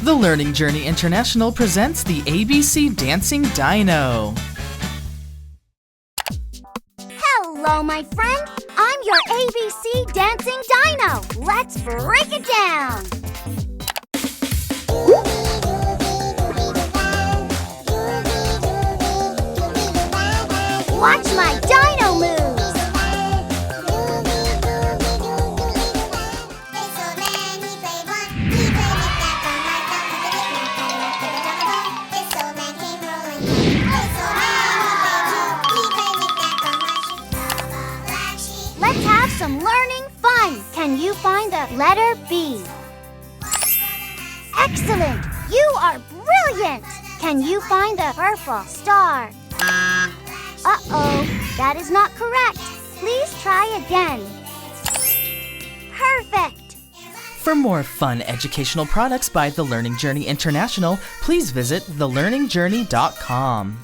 The Learning Journey International presents the ABC Dancing Dino. Hello, my friend. I'm your ABC Dancing Dino. Let's break it down. Watch my dino moves. Let's have some learning fun. Can you find the letter B? Excellent! You are brilliant! Can you find the purple star? Uh-oh, that is not correct. Please try again. Perfect! For more fun educational products by The Learning Journey International, please visit thelearningjourney.com.